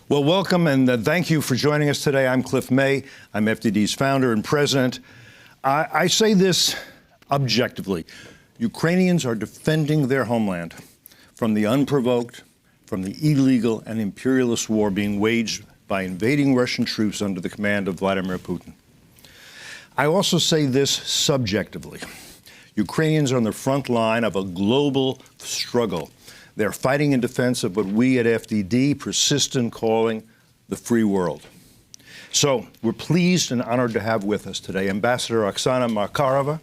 Well, welcome and thank you for joining us today. I'm Cliff May. I'm FDD's founder and president. I say this objectively. Ukrainians are defending their homeland from the unprovoked, from the illegal and imperialist war being waged by invading Russian troops under the command of Vladimir Putin. I also say this subjectively. Ukrainians are on the front line of a global struggle. They're fighting in defense of what we at FDD persist in calling the free world. So we're pleased and honored to have with us today Ambassador Oksana Markarova,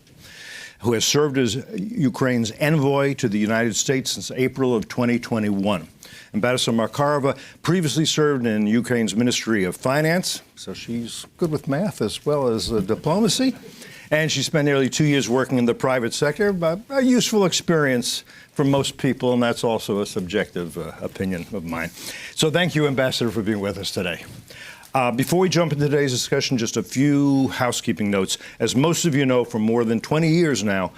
who has served as Ukraine's envoy to the United States since April of 2021. Ambassador Markarova previously served in Ukraine's Ministry of Finance, so she's good with math as well as diplomacy. And she spent nearly 2 years working in the private sector, but a useful experience for most people, and that's also a subjective opinion of mine. So thank you, Ambassador, for being with us today. Before we jump into today's discussion, just a few housekeeping notes. As most of you know, for more than 20 years now,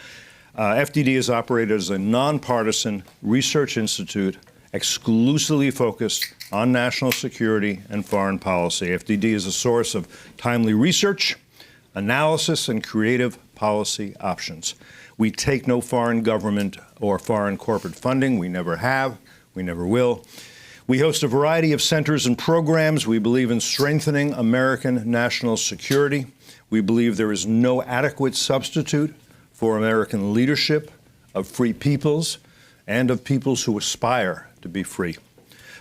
FDD has operated as a nonpartisan research institute exclusively focused on national security and foreign policy. FDD is a source of timely research, analysis, and creative policy options. We take no foreign government or foreign corporate funding. We never have. We never will. We host a variety of centers and programs. We believe in strengthening American national security. We believe there is no adequate substitute for American leadership of free peoples and of peoples who aspire to be free.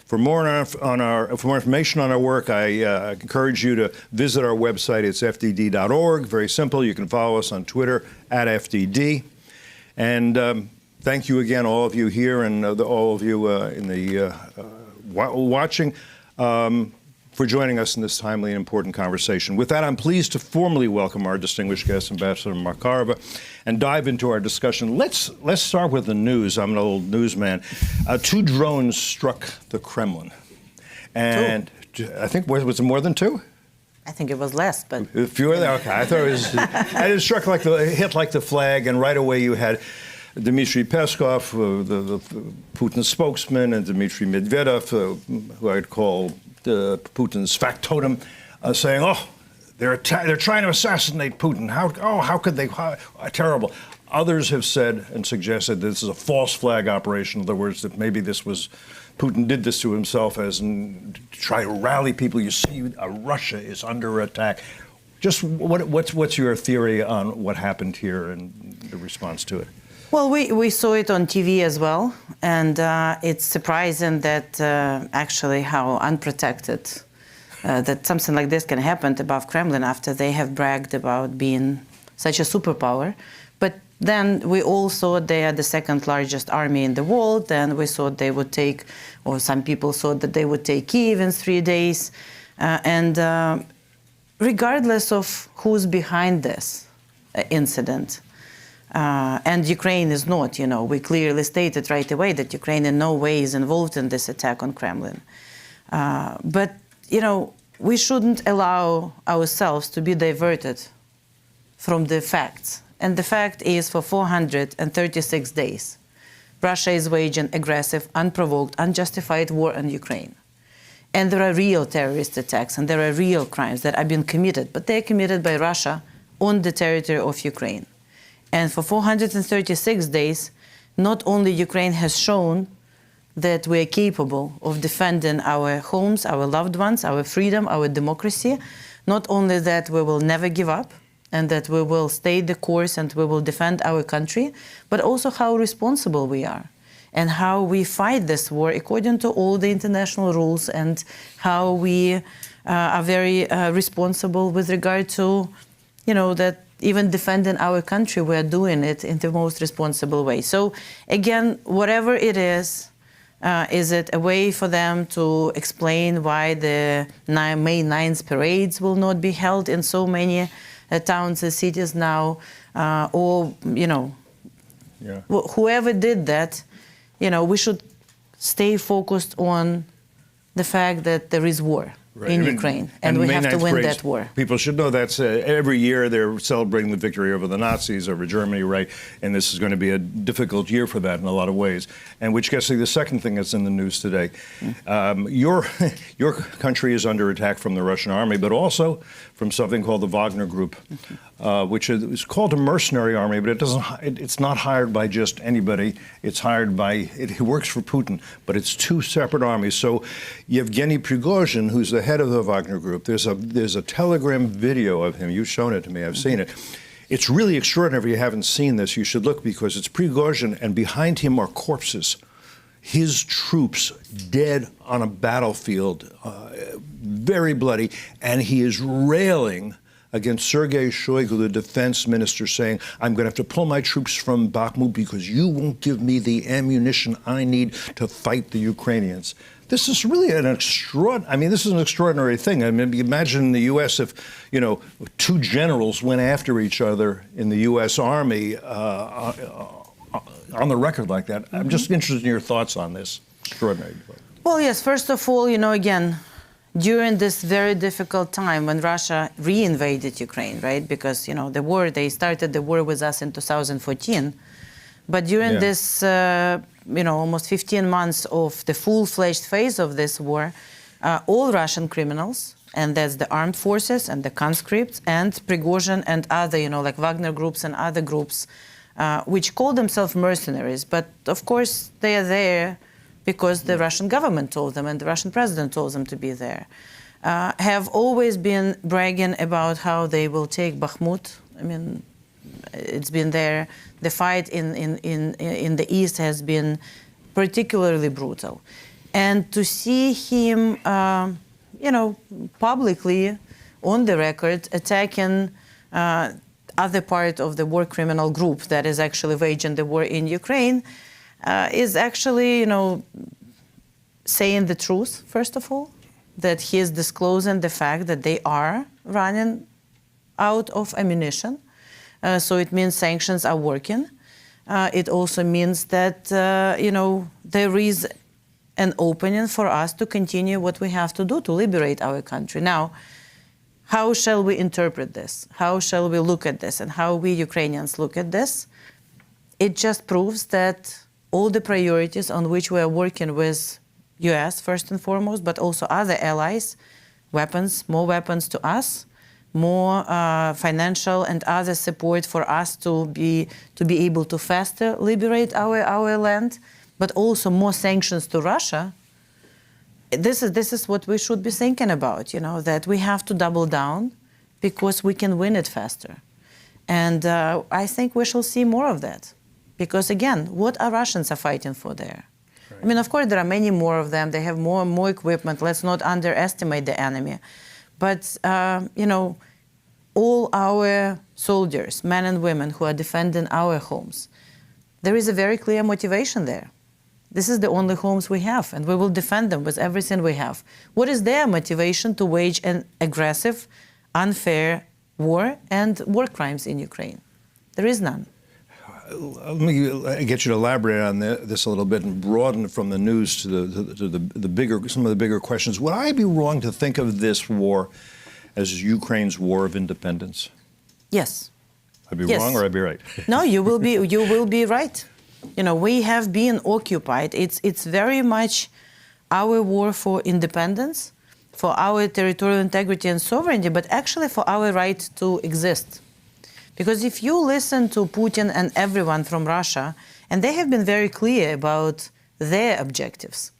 For more information on our work, I encourage you to visit our website. It's fdd.org. Very simple. You can follow us on Twitter @FDD. And thank you again, all of you here and all of you in the watching, for joining us in this timely and important conversation. With that, I'm pleased to formally welcome our distinguished guest, Ambassador Markarova, and dive into our discussion. Let's start with the news. I'm an old newsman. 2 drones struck the Kremlin. And I think, was it more than 2? I think it was less, but... Fewer than, okay. I thought it was, it struck hit like the flag, and right away you had Dmitry Peskov, the Putin spokesman, and Dmitry Medvedev, who I'd call Putin's factotum, saying, "Oh, they're trying to assassinate Putin. How could they? Terrible." Others have said and suggested this is a false flag operation. In other words, that maybe Putin did this to himself to try to rally people. You see, Russia is under attack. Just what's your theory on what happened here and the response to it? Well, we saw it on TV as well, and it's surprising that actually how unprotected that something like this can happen above Kremlin after they have bragged about being such a superpower. But then we all thought they are the second largest army in the world, and we thought they would take, or some people thought that they would take Kyiv in 3 days. Regardless of who's behind this incident, and Ukraine is not, we clearly stated right away that Ukraine in no way is involved in this attack on Kremlin. But, we shouldn't allow ourselves to be diverted from the facts. And the fact is, for 436 days, Russia is waging aggressive, unprovoked, unjustified war on Ukraine. And there are real terrorist attacks and there are real crimes that are being committed, but they're committed by Russia on the territory of Ukraine. And for 436 days, not only Ukraine has shown that we are capable of defending our homes, our loved ones, our freedom, our democracy, not only that we will never give up and that we will stay the course and we will defend our country, but also how responsible we are and how we fight this war according to all the international rules and how we are very responsible with regard to, that even defending our country, we are doing it in the most responsible way. So again, whatever it is it a way for them to explain why the May 9th parades will not be held in so many towns and cities now, whoever did that, we should stay focused on the fact that there is war. in Ukraine, and we May have to 9th win parades, that war. People should know that's every year they're celebrating the victory over the Nazis, over Germany, right? And this is going to be a difficult year for that in a lot of ways. And which gets to the second thing that's in the news today. Your country is under attack from the Russian army, but also from something called the Wagner Group, which is called a mercenary army, but it's not hired by just anybody. It's hired by, it works for Putin, but it's two separate armies. So Yevgeny Prigozhin, who's the head of the Wagner Group, there's a Telegram video of him. You've shown it to me. I've seen it. It's really extraordinary. If you haven't seen this, you should look, because it's Prigozhin, and behind him are corpses. His troops dead on a battlefield, very bloody, and he is railing against Sergei Shoigu, the defense minister, saying, I'm going to have to pull my troops from Bakhmut because you won't give me the ammunition I need to fight the Ukrainians. This is really an extraordinary thing. I mean, imagine in the U.S. if, two generals went after each other in the U.S. Army on the record like that. I'm just interested in your thoughts on this. Extraordinary. Well, yes, first of all, again, during this very difficult time when Russia re-invaded Ukraine, right? Because, they started the war with us in 2014. But during this, almost 15 months of the full-fledged phase of this war, all Russian criminals, and that's the armed forces and the conscripts and Prigozhin and other, like Wagner groups and other groups, which call themselves mercenaries. But, of course, they are there because the Russian government told them and the Russian president told them to be there, have always been bragging about how they will take Bakhmut. I mean, it's been there. The fight in the east has been particularly brutal. And to see him, publicly, on the record, attacking other part of the war criminal group that is actually waging the war in Ukraine, is actually, saying the truth, first of all, that he is disclosing the fact that they are running out of ammunition. So it means sanctions are working. It also means that, there is an opening for us to continue what we have to do to liberate our country. Now, how shall we interpret this? How shall we look at this? And how we Ukrainians look at this? It just proves that all the priorities on which we are working with US, first and foremost, but also other allies, more weapons to us, more financial and other support for us to be able to faster liberate our land, but also more sanctions to Russia. This is what we should be thinking about, that we have to double down because we can win it faster. And I think we shall see more of that. Because again, what are Russians are fighting for there? Right. I mean, of course, there are many more of them. They have more and more equipment. Let's not underestimate the enemy. But, all our soldiers, men and women who are defending our homes, there is a very clear motivation there. This is the only homes we have, and we will defend them with everything we have. What is their motivation to wage an aggressive, unfair war and war crimes in Ukraine? There is none. Let me get you to elaborate on this a little bit and broaden from the news to some of the bigger questions. Would I be wrong to think of this war as Ukraine's war of independence? Yes. I'd be wrong, or I'd be right? No, you will be right. We have been occupied. It's very much our war for independence, for our territorial integrity and sovereignty, but actually for our right to exist. Because if you listen to Putin and everyone from Russia, and they have been very clear about their objectives,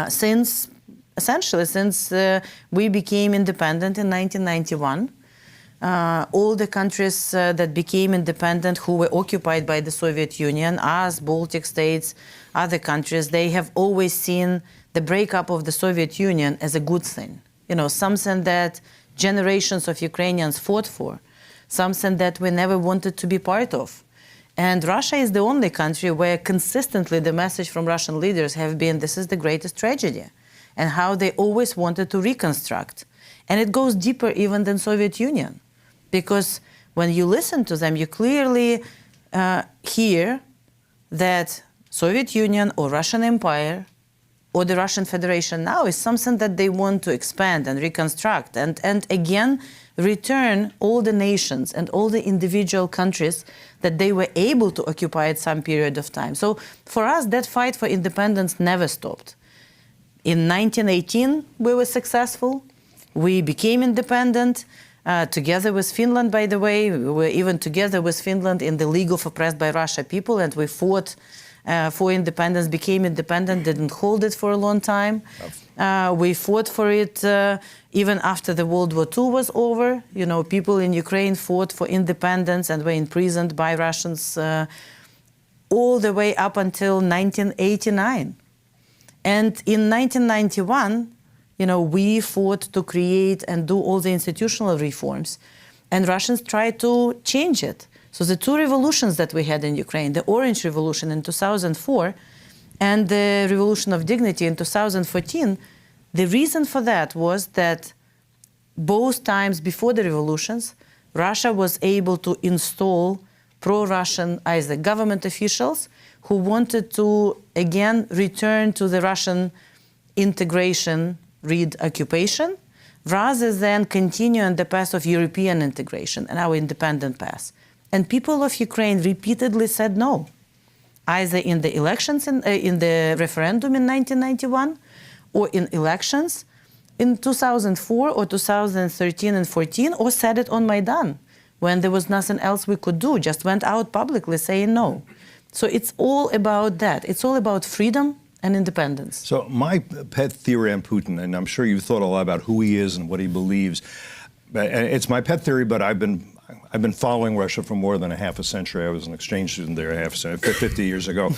since we became independent in 1991, all the countries that became independent who were occupied by the Soviet Union, us, Baltic states, other countries, they have always seen the breakup of the Soviet Union as a good thing. Something that generations of Ukrainians fought for, something that we never wanted to be part of. And Russia is the only country where consistently the message from Russian leaders have been, this is the greatest tragedy, and how they always wanted to reconstruct. And it goes deeper even than Soviet Union, because when you listen to them, you clearly hear that Soviet Union or Russian Empire or the Russian Federation now is something that they want to expand and reconstruct and again return all the nations and all the individual countries that they were able to occupy at some period of time. So for us, that fight for independence never stopped. In 1918, we were successful. We became independent. Together with Finland, by the way. We were even together with Finland in the League of Oppressed by Russia People, and we fought for independence, became independent, didn't hold it for a long time. We fought for it even after the World War II was over. You know, people in Ukraine fought for independence and were imprisoned by Russians all the way up until 1989. And in 1991, you know, we fought to create and do all the institutional reforms, and Russians tried to change it. So the two revolutions that we had in Ukraine, the Orange Revolution in 2004 and the Revolution of Dignity in 2014, the reason for that was that both times before the revolutions, Russia was able to install pro-Russian either government officials who wanted to, again, return to the Russian integration read occupation, rather than continue on the path of European integration and our independent path. And people of Ukraine repeatedly said no, either in the elections, in the referendum in 1991, or in elections in 2004 or 2013 and 14, or said it on Maidan, when there was nothing else we could do, just went out publicly saying no. So it's all about that. It's all about freedom and independence. So my pet theory on Putin, and I'm sure you've thought a lot about who he is and what he believes. It's my pet theory, but I've been following Russia for more than a half a century. I was an exchange student there 50 years ago.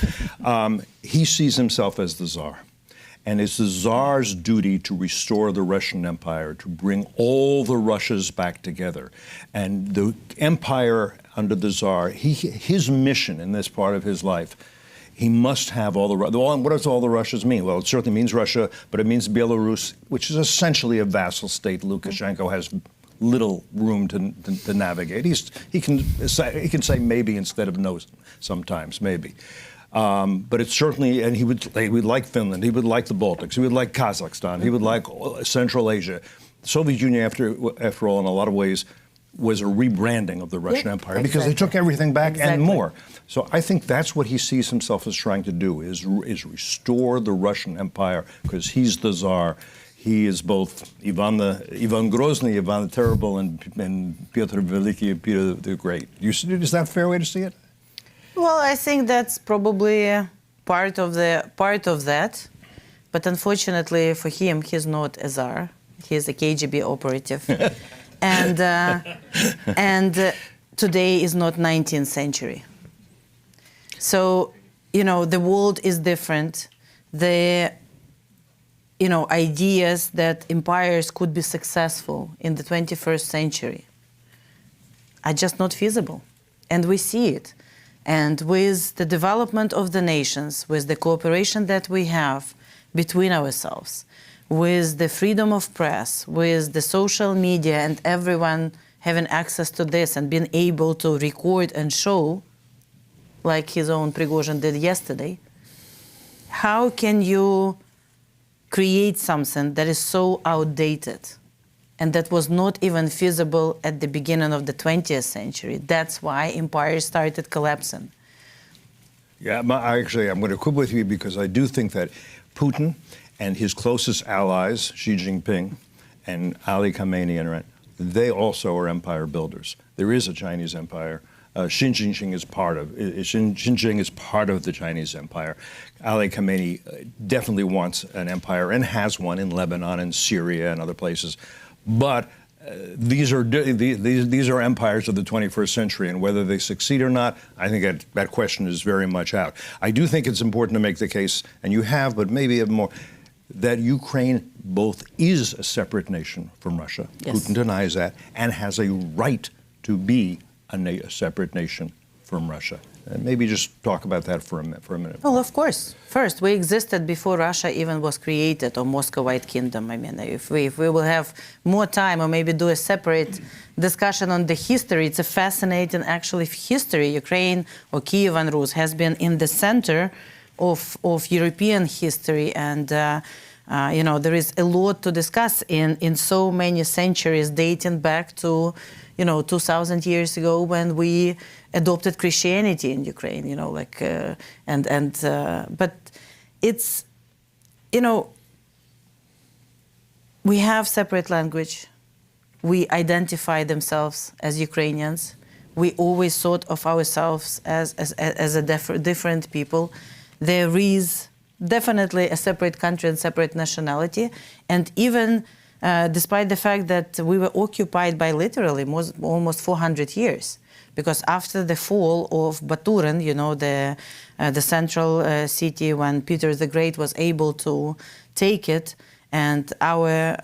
He sees himself as the Tsar. And it's the Tsar's duty to restore the Russian Empire, to bring all the Russias back together. And the empire under the Tsar, his mission in this part of his life, he must have all the... What does all the Russias mean? Well, it certainly means Russia, but it means Belarus, which is essentially a vassal state. Lukashenko has little room to navigate. He can say maybe instead of no sometimes, maybe. But it's certainly, and he would like Finland, he would like the Baltics, he would like Kazakhstan, he would like Central Asia. The Soviet Union, after all, in a lot of ways, was a rebranding of the Russian Empire because they took everything back and more. So I think that's what he sees himself as trying to do, is restore the Russian Empire, because he's the Tsar. He is both Ivan Grozny, Ivan the Terrible, and Pyotr Veliki, Peter the Great. Is that a fair way to see it? Well, I think that's probably part of that, but unfortunately for him, he's not a Tsar. He's a KGB operative, and today is not 19th century. So, you know, the world is different. The, you know, ideas that empires could be successful in the 21st century are just not feasible, and we see it. And with the development of the nations, with the cooperation that we have between ourselves, with the freedom of press, with the social media and everyone having access to this and being able to record and show, like his own Prigozhin did yesterday, how can you create something that is so outdated and that was not even feasible at the beginning of the 20th century? That's why empires started collapsing. Yeah, I'm going to quibble with you, because I do think that Putin and his closest allies, Xi Jinping and Ali Khamenei, and Iran, they also are empire builders. There is a Chinese empire. Xinjiang is part of the Chinese empire. Ali Khamenei definitely wants an empire and has one in Lebanon and Syria and other places. But these are empires of the 21st century, and whether they succeed or not, I think that question is very much out. I do think it's important to make the case, and you have, but maybe even more, that Ukraine both is a separate nation from Russia. Yes. Putin denies that, and has a right to be a separate nation from Russia. And maybe just talk about that for a minute. Well, of course. First, we existed before Russia even was created, or Muscovite Kingdom. I mean, if we will have more time, or maybe do a separate discussion on the history, it's a fascinating, actually, history. Ukraine, or Kievan Rus, has been in the center of European history, and you know, there is a lot to discuss in so many centuries, dating back to, you know, 2,000 years ago when we adopted Christianity in Ukraine. You know, like but it's, you know, we have separate language. We identify themselves as Ukrainians. We always thought of ourselves as a different people. There is definitely a separate country and separate nationality. And even despite the fact that we were occupied by literally almost 400 years, because after the fall of Baturin, you know, the central city, when Peter the Great was able to take it, and our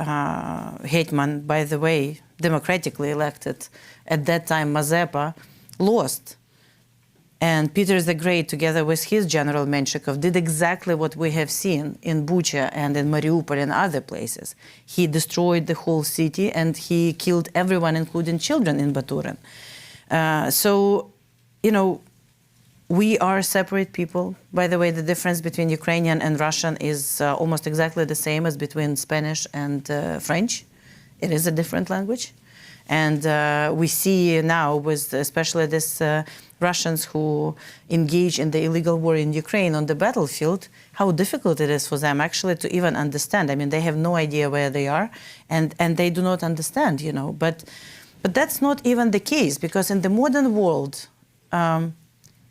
hetman, by the way, democratically elected at that time, Mazepa, lost. And Peter the Great, together with his general Menshikov, did exactly what we have seen in Bucha and in Mariupol and other places. He destroyed the whole city and he killed everyone, including children, in Baturin. So, you know, we are separate people. By the way, the difference between Ukrainian and Russian is almost exactly the same as between Spanish and French. It is a different language. And we see now, with especially these Russians who engage in the illegal war in Ukraine on the battlefield, how difficult it is for them actually to even understand. I mean, they have no idea where they are, and they do not understand, you know. But that's not even the case, because in the modern world,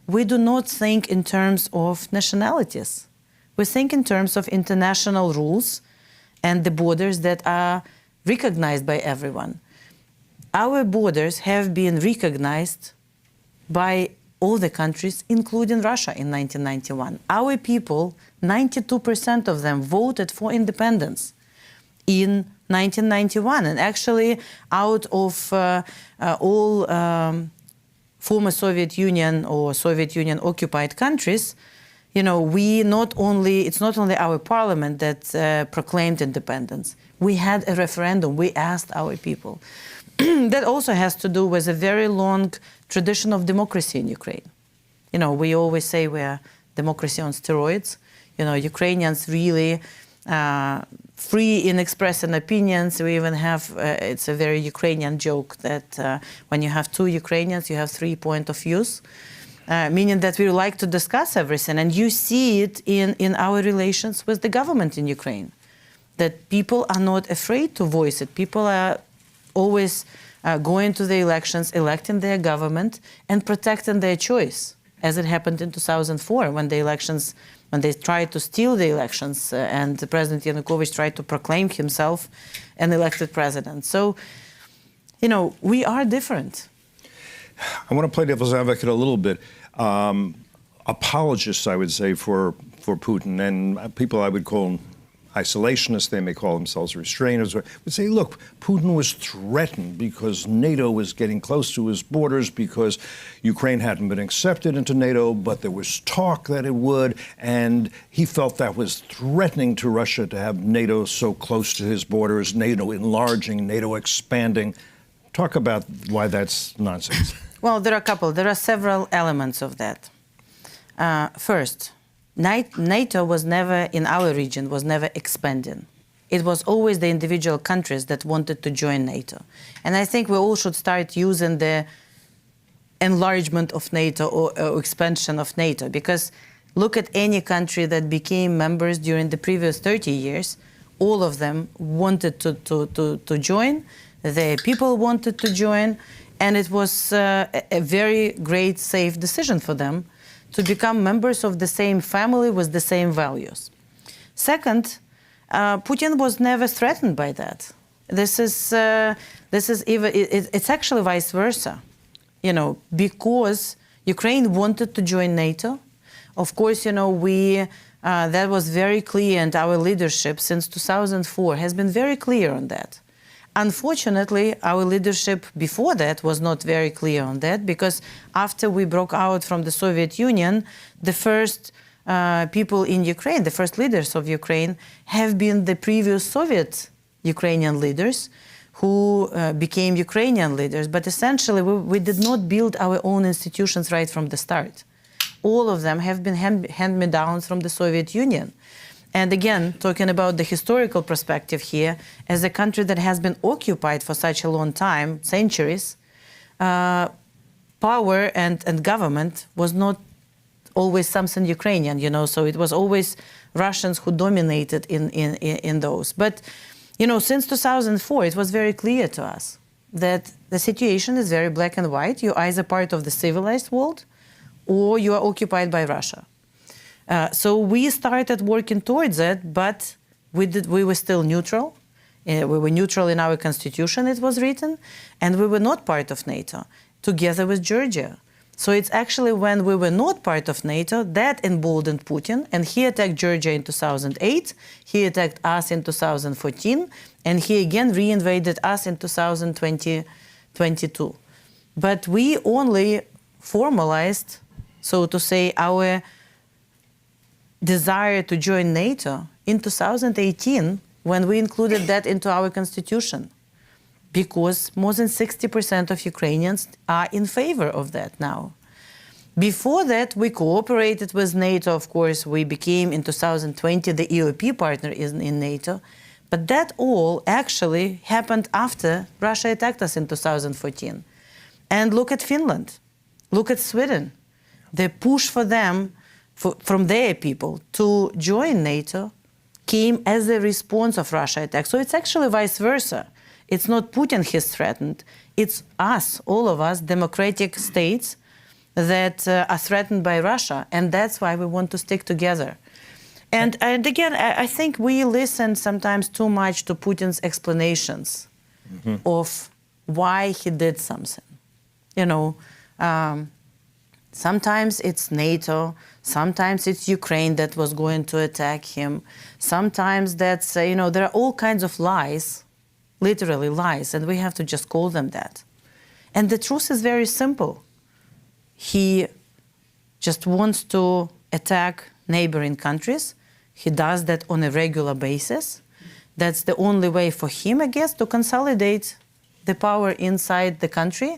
we do not think in terms of nationalities. We think in terms of international rules and the borders that are recognized by everyone. Our borders have been recognized by all the countries, including Russia, in 1991. Our people, 92% of them, voted for independence in 1991. And actually, out of all former Soviet Union or Soviet Union occupied countries, you know, it's not only our parliament that proclaimed independence. We had a referendum. We asked our people. That also has to do with a very long tradition of democracy in Ukraine. You know, we always say we're democracy on steroids. You know, Ukrainians really free in expressing opinions. We even have, it's a very Ukrainian joke that when you have two Ukrainians, you have 3 points of views, meaning that we like to discuss everything. And you see it in our relations with the government in Ukraine, that people are not afraid to voice it. People are always going to the elections, electing their government, and protecting their choice, as it happened in 2004 when they tried to steal the elections and President Yanukovych tried to proclaim himself an elected president. So, you know, we are different. I want to play devil's advocate a little bit. Apologists, I would say, for Putin, and people I would call isolationists, they may call themselves restrainers, would say, look, Putin was threatened because NATO was getting close to his borders, because Ukraine hadn't been accepted into NATO, but there was talk that it would, and he felt that was threatening to Russia to have NATO so close to his borders, NATO enlarging, NATO expanding. Talk about why that's nonsense. Well, there are several elements of that. First, NATO was never, in our region, was never expanding. It was always the individual countries that wanted to join NATO. And I think we all should start using the enlargement of NATO or expansion of NATO, because look at any country that became members during the previous 30 years, all of them wanted to join, the people wanted to join, and it was a very great, safe decision for them to become members of the same family with the same values. Second, Putin was never threatened by that. This is even, it's actually vice versa, you know, because Ukraine wanted to join NATO. Of course, you know, that was very clear, and our leadership since 2004 has been very clear on that. Unfortunately, our leadership before that was not very clear on that, because after we broke out from the Soviet Union, the first people in Ukraine, the first leaders of Ukraine, have been the previous Soviet Ukrainian leaders who became Ukrainian leaders. But essentially, we did not build our own institutions right from the start. all of them have been hand-me-downs from the Soviet Union. And again, talking about the historical perspective here, as a country that has been occupied for such a long time, centuries, power and government was not always something Ukrainian, you know, so it was always Russians who dominated in those. But, you know, since 2004, it was very clear to us that the situation is very black and white. You're either part of the civilized world or you are occupied by Russia. So we started working towards it, but we were still neutral. We were neutral in our constitution, it was written, and we were not part of NATO, together with Georgia. So it's actually when we were not part of NATO that emboldened Putin, and he attacked Georgia in 2008, he attacked us in 2014, and he again reinvaded us in 2022. But we only formalized, so to say, our desire to join NATO in 2018 when we included that into our constitution, because more than 60% of Ukrainians are in favor of that now. Before that, we cooperated with NATO, of course. We became, in 2020, the EOP partner in NATO. But that all actually happened after Russia attacked us in 2014. And look at Finland. Look at Sweden. The push for them, from their people, to join NATO came as a response of Russia attack. So it's actually vice versa. It's not Putin he's threatened. It's us, all of us, democratic states, that are threatened by Russia. And that's why we want to stick together. And again, I think we listen sometimes too much to Putin's explanations of why he did something. You know, sometimes it's NATO, sometimes it's Ukraine that was going to attack him, sometimes that's, you know, there are all kinds of lies, literally lies, and we have to just call them that. And the truth is very simple. He just wants to attack neighboring countries. He does that on a regular basis. That's the only way for him, I guess, to consolidate the power inside the country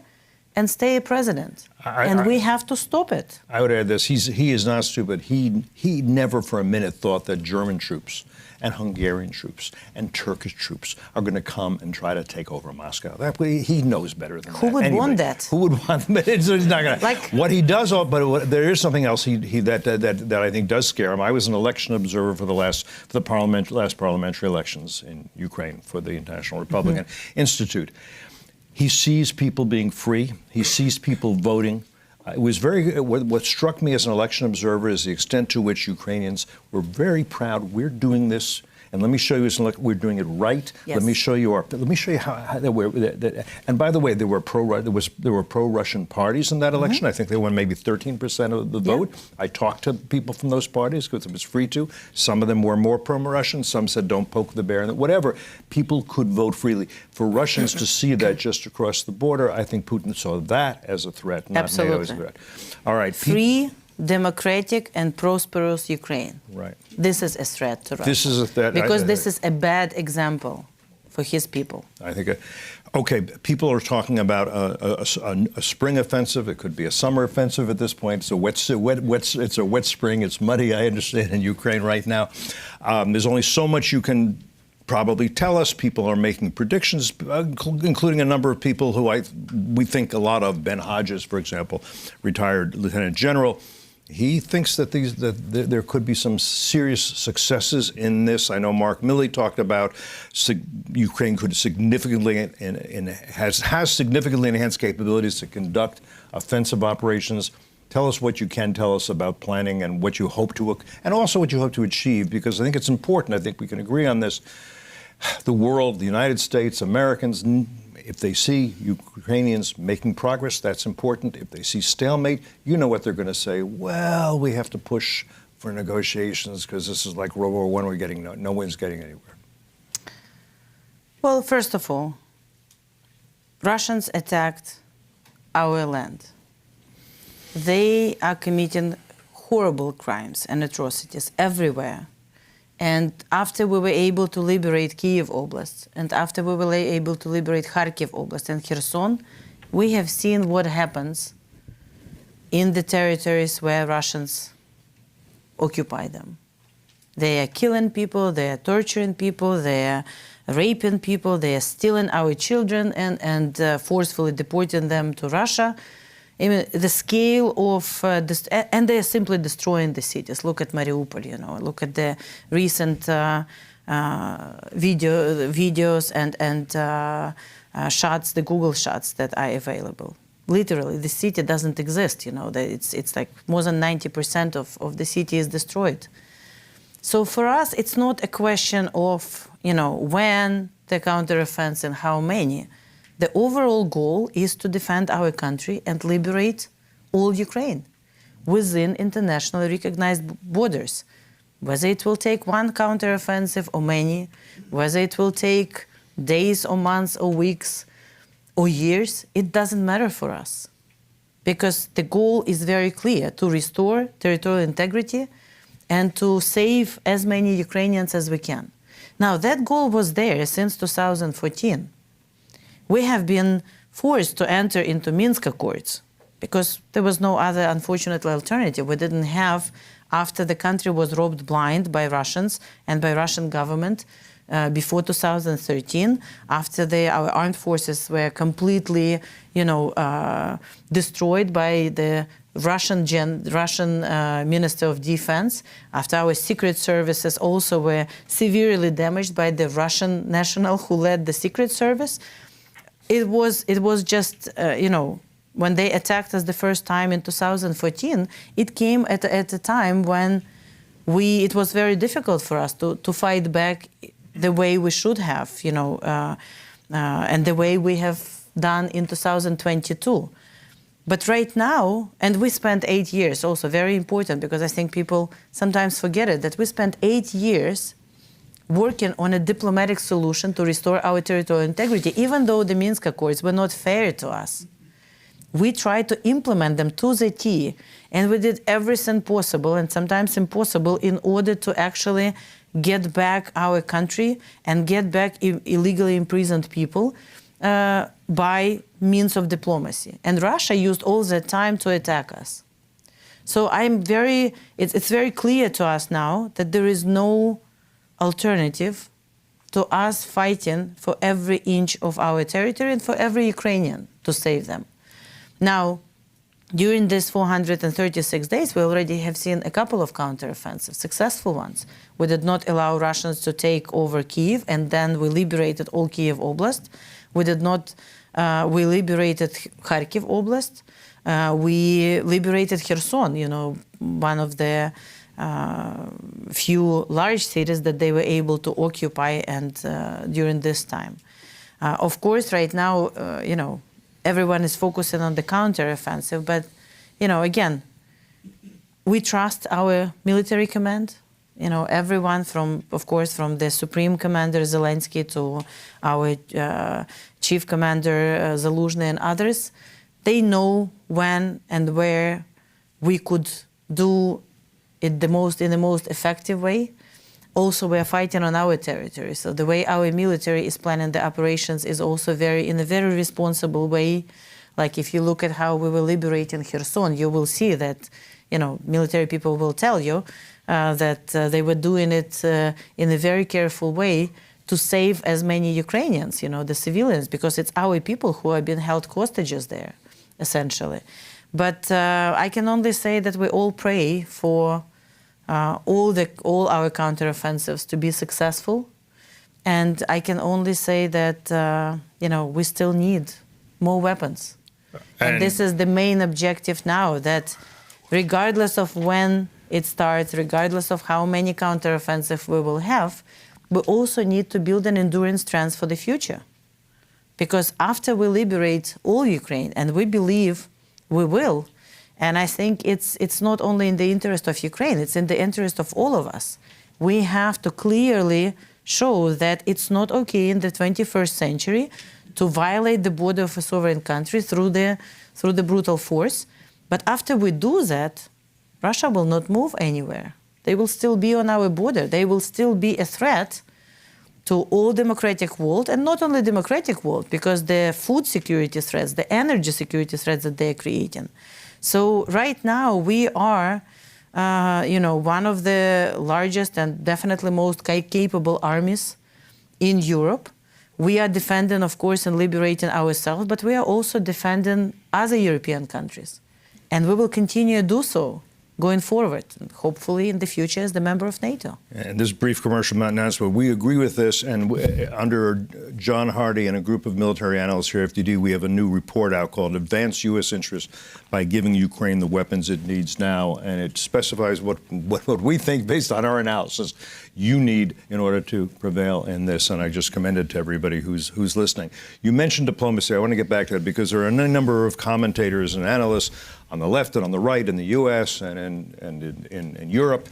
and stay a president. And we have to stop it. I would add this. He is not stupid. He never for a minute thought that German troops and Hungarian troops and Turkish troops are going to come and try to take over Moscow. He knows better than that. Who would want that? Who would want that? He's not going to. Like, what he does, there is something else that I think does scare him. I was an election observer for the last parliamentary elections in Ukraine for the International Republican Institute. He sees people being free. He sees people voting. It was what struck me as an election observer is the extent to which Ukrainians were very proud. We're doing this, and let me show you. We're doing it right. Yes. Let me show you how they were. And by the way, there were pro-Russian parties in that election. I think they won maybe 13% of the vote. I talked to people from those parties because it was free to. Some of them were more pro-Russian. Some said, "Don't poke the bear." Whatever. People could vote freely. For Russians to see that just across the border, I think Putin saw that as a threat, not NATO as a threat. All right. Free, democratic, and prosperous Ukraine. Right. This is a threat to Russia. This is a threat. Because this is a bad example for his people. I think, okay, people are talking about a spring offensive. It could be a summer offensive at this point. It's a wet spring. It's muddy, I understand, in Ukraine right now. There's only so much you can probably tell us. People are making predictions, including a number of people who we think a lot of. Ben Hodges, for example, retired lieutenant general. He thinks that there could be some serious successes in this. I know Mark Milley talked about Ukraine could significantly and has significantly enhanced capabilities to conduct offensive operations. Tell us what you can tell us about planning and what you hope to, and also what you hope to achieve, because I think it's important. I think we can agree on this. The world, the United States, Americans, if they see Ukrainians making progress, that's important. If they see stalemate, you know what they're going to say. Well, we have to push for negotiations because this is like World War I. We're getting no one's getting anywhere. Well, first of all, Russians attacked our land. They are committing horrible crimes and atrocities everywhere. And after we were able to liberate Kyiv Oblast, and after we were able to liberate Kharkiv Oblast and Kherson, we have seen what happens in the territories where Russians occupy them. They are killing people, they are torturing people, they are raping people, they are stealing our children and forcefully deporting them to Russia. I mean, the scale of and they are simply destroying the cities. Look at Mariupol, you know. Look at the recent videos and shots, the Google shots that are available. Literally, the city doesn't exist. You know, it's like more than 90% of the city is destroyed. So for us, it's not a question of, you know, when the counteroffensive and how many. The overall goal is to defend our country and liberate all Ukraine within internationally recognized borders. Whether it will take one counteroffensive or many, whether it will take days or months or weeks or years, it doesn't matter for us. Because the goal is very clear, to restore territorial integrity and to save as many Ukrainians as we can. Now, that goal was there since 2014. We have been forced to enter into Minsk Accords because there was no other, unfortunately, alternative. We didn't have, after the country was robbed blind by Russians and by Russian government before 2013, after our armed forces were completely, you know, destroyed by the Russian Minister of Defense, after our secret services also were severely damaged by the Russian national who led the secret service. It was just, you know, when they attacked us the first time in 2014, it came at a time when it was very difficult for us to fight back the way we should have, you know, and the way we have done in 2022. But right now, and we spent 8 years, also very important, because I think people sometimes forget it, that we spent 8 years working on a diplomatic solution to restore our territorial integrity, even though the Minsk Accords were not fair to us. We tried to implement them to the T, and we did everything possible, and sometimes impossible, in order to actually get back our country and get back illegally imprisoned people by means of diplomacy. And Russia used all that time to attack us. So it's very clear to us now that there is no alternative to us fighting for every inch of our territory and for every Ukrainian to save them. Now, during these 436 days, we already have seen a couple of counteroffensives, successful ones. We did not allow Russians to take over Kyiv, and then we liberated all Kyiv Oblast. We liberated Kharkiv Oblast. We liberated Kherson, you know, one of the few large cities that they were able to occupy and during this time. Of course, right now, you know, everyone is focusing on the counteroffensive, but, you know, again, we trust our military command. You know, everyone from, of course, from the Supreme Commander Zelensky to our Chief Commander Zaluzhny and others, they know when and where we could do it in the most effective way. Also, we are fighting on our territory, so the way our military is planning the operations is also in a very responsible way. Like if you look at how we were liberating Kherson, you will see that, you know, military people will tell you that they were doing it in a very careful way to save as many Ukrainians, you know, the civilians, because it's our people who are being held hostages there, essentially. But I can only say that we all pray for all our counteroffensives to be successful, and I can only say that you know, we still need more weapons, and this is the main objective now. That regardless of when it starts, regardless of how many counteroffensive we will have, we also need to build an enduring strength for the future, because after we liberate all Ukraine, and we believe we will. And I think it's not only in the interest of Ukraine, it's in the interest of all of us. We have to clearly show that it's not okay in the 21st century to violate the border of a sovereign country through the brutal force. But after we do that, Russia will not move anywhere. They will still be on our border. They will still be a threat to all democratic world, and not only democratic world, because the food security threats, the energy security threats that they're creating. So right now we are, one of the largest and definitely most capable armies in Europe. We are defending, of course, and liberating ourselves, but we are also defending other European countries. And we will continue to do so going forward, and hopefully in the future as the member of NATO. And this brief commercial announcement, we agree with this, and under John Hardy and a group of military analysts here at FDD, we have a new report out called Advanced U.S. Interest by Giving Ukraine the Weapons It Needs Now, and it specifies what we think, based on our analysis, you need in order to prevail in this, and I just commend it to everybody who's listening. You mentioned diplomacy. I want to get back to that because there are a number of commentators and analysts on the left and on the right in the U.S. and in Europe,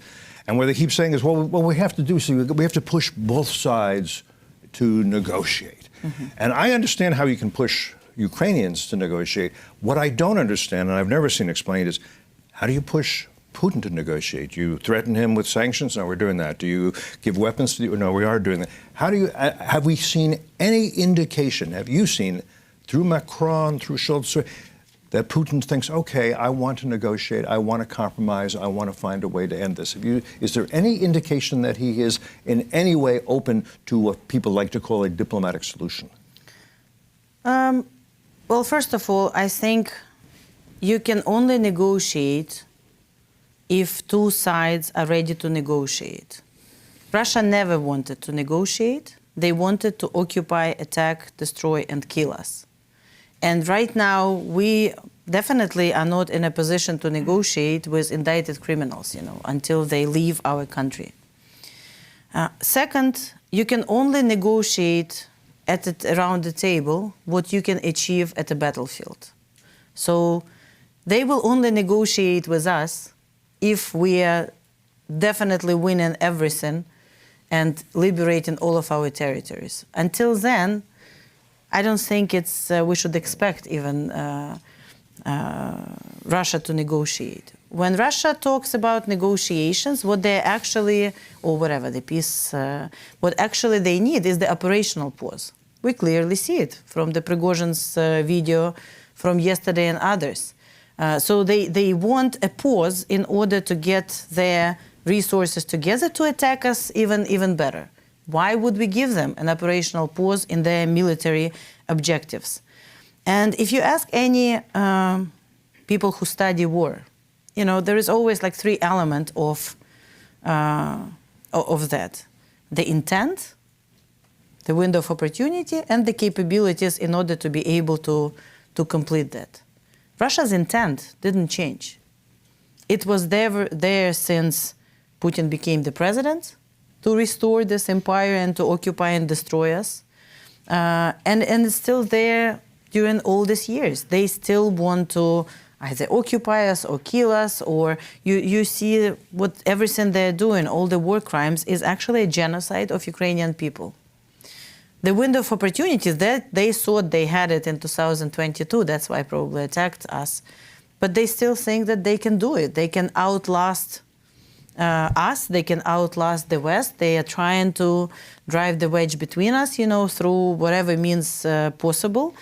and what they keep saying is, well, we have to do so. We have to push both sides to negotiate. Mm-hmm. And I understand how you can push Ukrainians to negotiate. What I don't understand, and I've never seen explained, is how do you push Putin to negotiate? You threaten him with sanctions? No, we're doing that. Do you give weapons to? No, we are doing that. How do you? Have we seen any indication? Have you seen through Macron, through Scholz, that Putin thinks, okay, I want to negotiate, I want to compromise, I want to find a way to end this? Is there any indication that he is in any way open to what people like to call a diplomatic solution? Well, first of all, I think you can only negotiate if two sides are ready to negotiate. Russia never wanted to negotiate. They wanted to occupy, attack, destroy, and kill us. And right now, we definitely are not in a position to negotiate with indicted criminals, until they leave our country. Second, you can only negotiate around the table what you can achieve at the battlefield. So they will only negotiate with us if we are definitely winning everything and liberating all of our territories. Until then, I don't think we should expect even Russia to negotiate. When Russia talks about negotiations, what they actually, or whatever, the peace, what actually they need is the operational pause. We clearly see it from the Prigozhin's video from yesterday and others. So they want a pause in order to get their resources together to attack us even better. Why would we give them an operational pause in their military objectives? And if you ask any people who study war, there is always like three elements of that: the intent, the window of opportunity, and the capabilities in order to be able to complete that. Russia's intent didn't change. It was there since Putin became the president, to restore this empire and to occupy and destroy us. And it's still there during all these years. They still want to either occupy us or kill us, or you see what everything they're doing, all the war crimes, is actually a genocide of Ukrainian people. The window of opportunity, that they thought they had it in 2022, that's why probably attacked us. But they still think that they can do it. They can outlast us, they can outlast the West. They are trying to drive the wedge between us, through whatever means possible.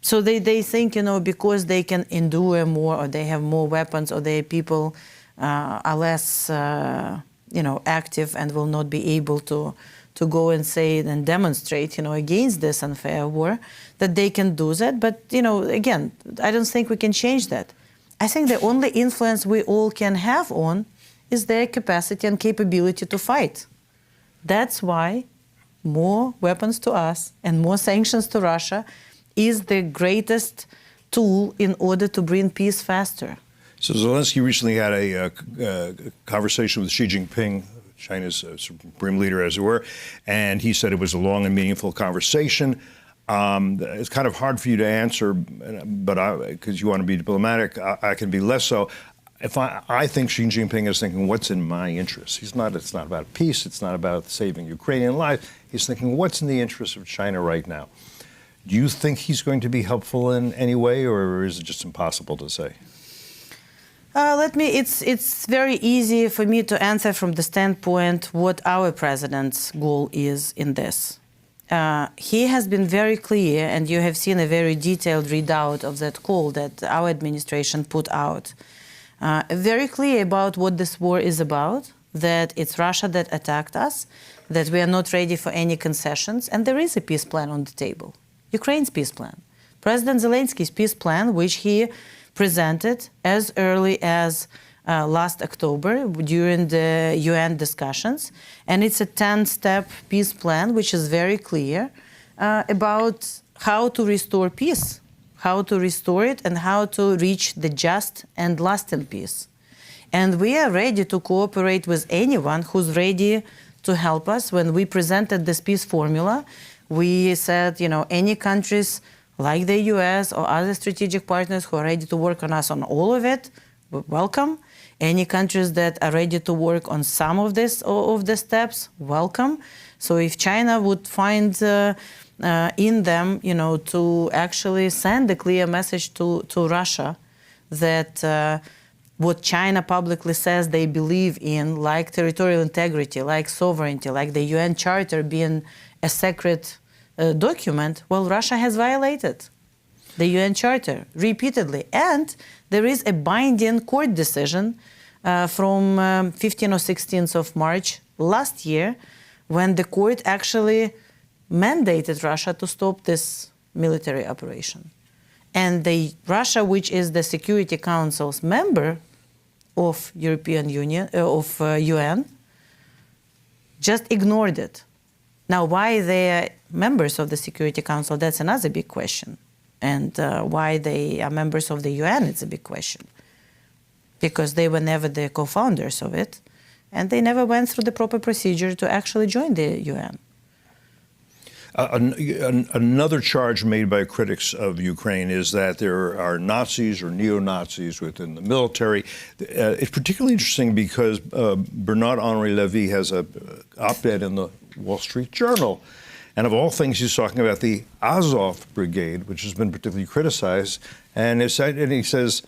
So they think, because they can endure more, or they have more weapons, or their people are less, active and will not be able to go and say and demonstrate, against this unfair war, that they can do that. But, again, I don't think we can change that. I think the only influence we all can have on is their capacity and capability to fight. That's why more weapons to us and more sanctions to Russia is the greatest tool in order to bring peace faster. So Zelensky recently had a conversation with Xi Jinping, China's supreme leader, as it were, and he said it was a long and meaningful conversation. It's kind of hard for you to answer, but because you want to be diplomatic, I can be less so. I think Xi Jinping is thinking, what's in my interest? It's not about peace. It's not about saving Ukrainian lives. He's thinking, what's in the interest of China right now? Do you think he's going to be helpful in any way, or is it just impossible to say? It's very easy for me to answer from the standpoint what our president's goal is in this. he has been very clear, and you have seen a very detailed readout of that call that our administration put out, very clear about what this war is about, that it's Russia that attacked us, that we are not ready for any concessions, and there is a peace plan on the table, Ukraine's peace plan. President Zelensky's peace plan, which he presented as early as last October during the UN discussions. And it's a 10-step peace plan, which is very clear about how to restore peace, how to restore it, and how to reach the just and lasting peace. And we are ready to cooperate with anyone who's ready to help us. When we presented this peace formula, we said, any countries like the US or other strategic partners who are ready to work on us on all of it, welcome. Any countries that are ready to work on some of the steps, welcome. So if China would find in them, to actually send a clear message to Russia that what China publicly says they believe in, like territorial integrity, like sovereignty, like the UN Charter being a sacred document, well, Russia has violated the UN Charter repeatedly. And there is a binding court decision from 15th or 16th of March last year, when the court actually mandated Russia to stop this military operation. And Russia, which is the Security Council's member of European Union, of UN, just ignored it. Now, why they are members of the Security Council, that's another big question. And why they are members of the UN, it's a big question. Because they were never the co-founders of it, and they never went through the proper procedure to actually join the UN. Another charge made by critics of Ukraine is that there are Nazis or neo-Nazis within the military. It's particularly interesting because Bernard-Henri Lévy has an op-ed in the Wall Street Journal. And of all things, he's talking about the Azov Brigade, which has been particularly criticized. And he says,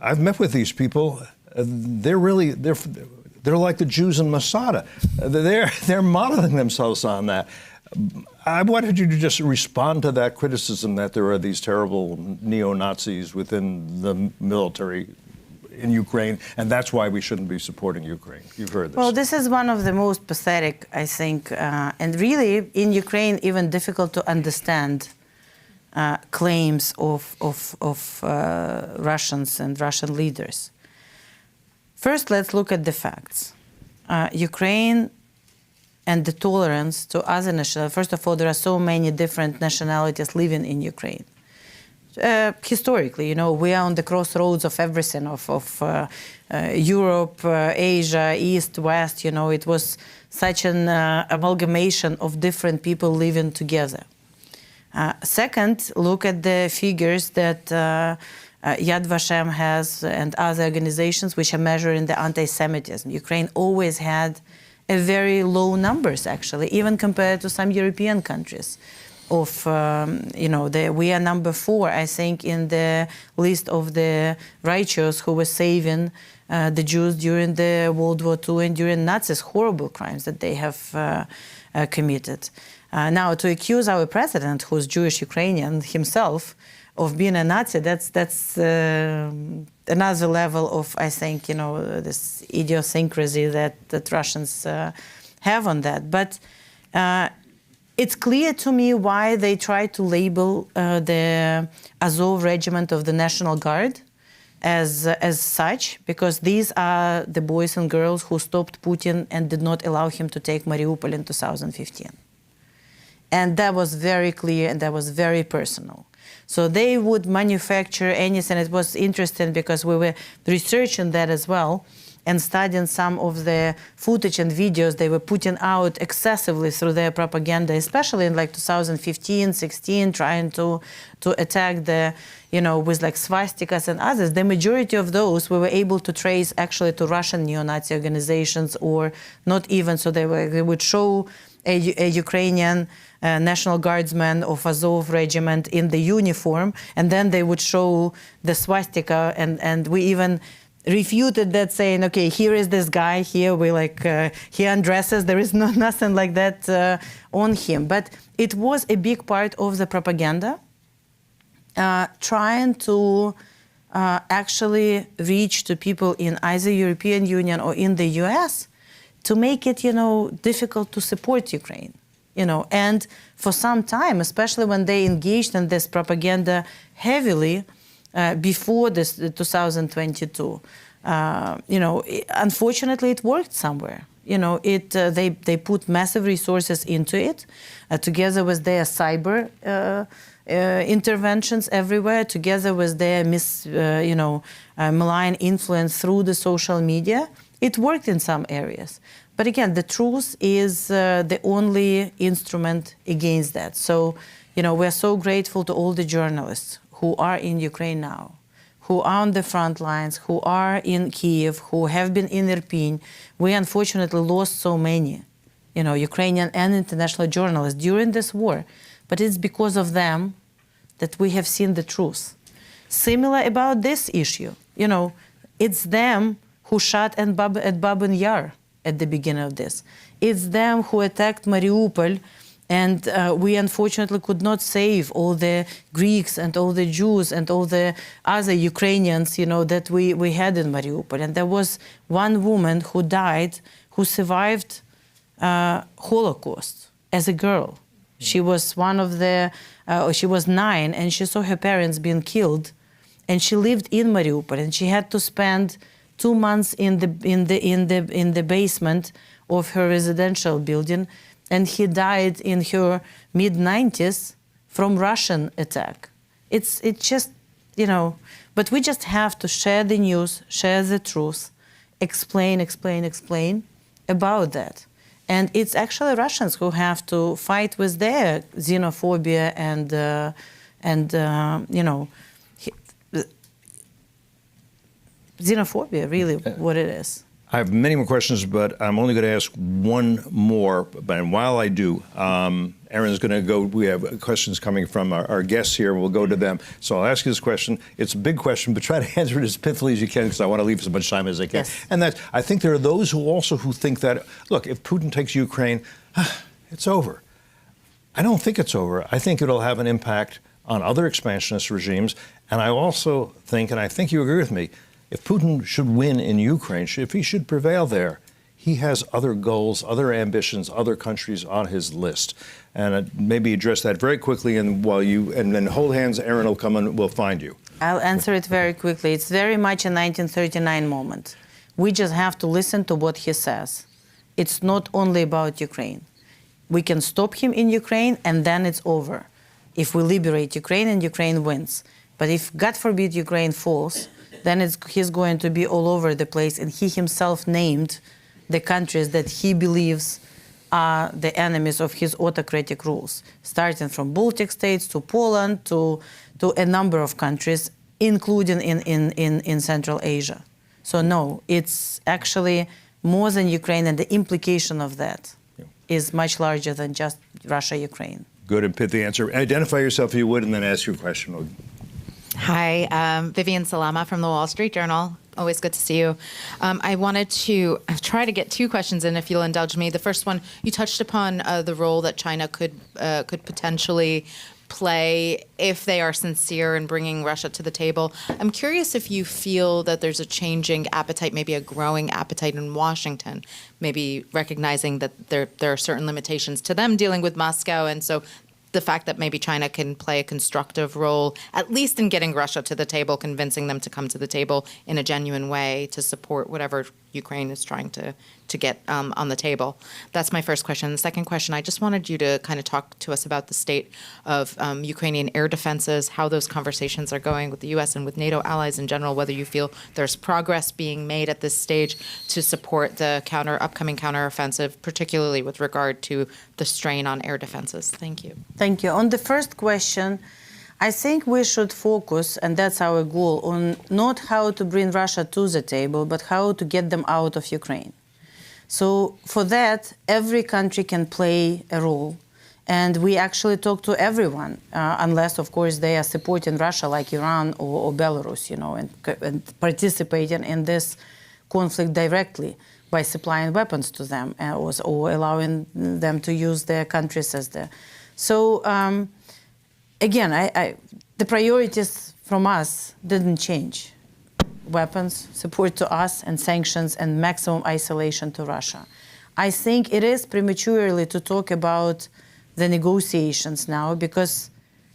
I've met with these people. They're like the Jews in Masada. They're modeling themselves on that. I wanted you to just respond to that criticism that there are these terrible neo-Nazis within the military in Ukraine, and that's why we shouldn't be supporting Ukraine. You've heard this. Well, this is one of the most pathetic, I think, and really in Ukraine even difficult to understand claims of Russians and Russian leaders. First, let's look at the facts. Ukraine and the tolerance to other nationalities. First of all, there are so many different nationalities living in Ukraine. Historically, we are on the crossroads of everything, of Europe, Asia, East, West. It was such an amalgamation of different people living together. Second, look at the figures that Yad Vashem has and other organizations which are measuring the anti-Semitism. Ukraine always had a very low numbers, actually, even compared to some European countries. We are number 4, I think, in the list of the righteous who were saving the Jews during the World War II and during Nazis' horrible crimes that they have committed. Now, to accuse our president, who's Jewish Ukrainian himself, of being a Nazi, that's another level of, I think, this idiosyncrasy that Russians have on that. But it's clear to me why they try to label the Azov regiment of the National Guard as such, because these are the boys and girls who stopped Putin and did not allow him to take Mariupol in 2015. And that was very clear and that was very personal. So they would manufacture anything. It was interesting because we were researching that as well and studying some of the footage and videos they were putting out excessively through their propaganda, especially in 2015, 16, trying to attack with swastikas and others. The majority of those we were able to trace actually to Russian neo-Nazi organizations, or not even. So they would show a Ukrainian National Guardsman of Azov regiment in the uniform, and then they would show the swastika, and we even refuted that, saying, okay, here is this guy here, he undresses, there is nothing like that on him. But it was a big part of the propaganda, trying to actually reach to people in either European Union or in the US to make it, difficult to support Ukraine. And for some time, especially when they engaged in this propaganda heavily before this 2022, unfortunately, it worked somewhere. They put massive resources into it, together with their cyber interventions everywhere, together with their malign influence through the social media. It worked in some areas. But again, the truth is the only instrument against that. So, we're so grateful to all the journalists who are in Ukraine now, who are on the front lines, who are in Kiev, who have been in Irpin. We unfortunately lost so many, Ukrainian and international journalists during this war. But it's because of them that we have seen the truth. Similar about this issue, it's them who shot at Babin Yar at the beginning of this. It's them who attacked Mariupol, and we unfortunately could not save all the Greeks and all the Jews and all the other Ukrainians, that we had in Mariupol. And there was one woman who died, who survived Holocaust as a girl. She was she was 9, and she saw her parents being killed, and she lived in Mariupol, and she had to spend 2 months in the basement of her residential building, and he died in her mid-90s from Russian attack. It's just, but we just have to share the news, share the truth, explain about that. And it's actually Russians who have to fight with their xenophobia and xenophobia, really, what it is. I have many more questions, but I'm only going to ask one more. And while I do, Erin's going to go. We have questions coming from our guests here. We'll go to them. So I'll ask you this question. It's a big question, but try to answer it as pithily as you can, because I want to leave as much time as I can. Yes. And that I think there are those who think that, look, if Putin takes Ukraine, it's over. I don't think it's over. I think it'll have an impact on other expansionist regimes. And I also think, and I think you agree with me, if Putin should win in Ukraine, if he should prevail there, he has other goals, other ambitions, other countries on his list. And maybe address that very quickly, and then hold hands, Erin will come and we'll find you. I'll answer it very quickly. It's very much a 1939 moment. We just have to listen to what he says. It's not only about Ukraine. We can stop him in Ukraine, and then it's over. If we liberate Ukraine and Ukraine wins. But if, God forbid, Ukraine falls, then he's going to be all over the place. And he himself named the countries that he believes are the enemies of his autocratic rules, starting from Baltic states to Poland to a number of countries, including in Central Asia. So no, it's actually more than Ukraine, and the implication of that is much larger than just Russia-Ukraine. Good and pithy answer. Identify yourself if you would, and then ask your question. Hi, Vivian Salama from the Wall Street Journal. Always good to see you. I wanted to try to get 2 questions in, if you'll indulge me. The first one, you touched upon the role that China could potentially play if they are sincere in bringing Russia to the table. I'm curious if you feel that there's a changing appetite, maybe a growing appetite in Washington, maybe recognizing that there are certain limitations to them dealing with Moscow, and so the fact that maybe China can play a constructive role, at least in getting Russia to the table, convincing them to come to the table in a genuine way to support whatever Ukraine is trying to get on the table. That's my first question. The second question, I just wanted you to kind of talk to us about the state of Ukrainian air defenses, how those conversations are going with the U.S. and with NATO allies in general, whether you feel there's progress being made at this stage to support the upcoming counteroffensive, particularly with regard to the strain on air defenses. Thank you. Thank you. On the first question, I think we should focus, and that's our goal, on not how to bring Russia to the table, but how to get them out of Ukraine. So for that, every country can play a role. And we actually talk to everyone, unless, of course, they are supporting Russia, like Iran or Belarus, and participating in this conflict directly by supplying weapons to them or allowing them to use their countries as the. So, again, the priorities from us didn't change. Weapons, support to us, and sanctions, and maximum isolation to Russia. I think it is prematurely to talk about the negotiations now because,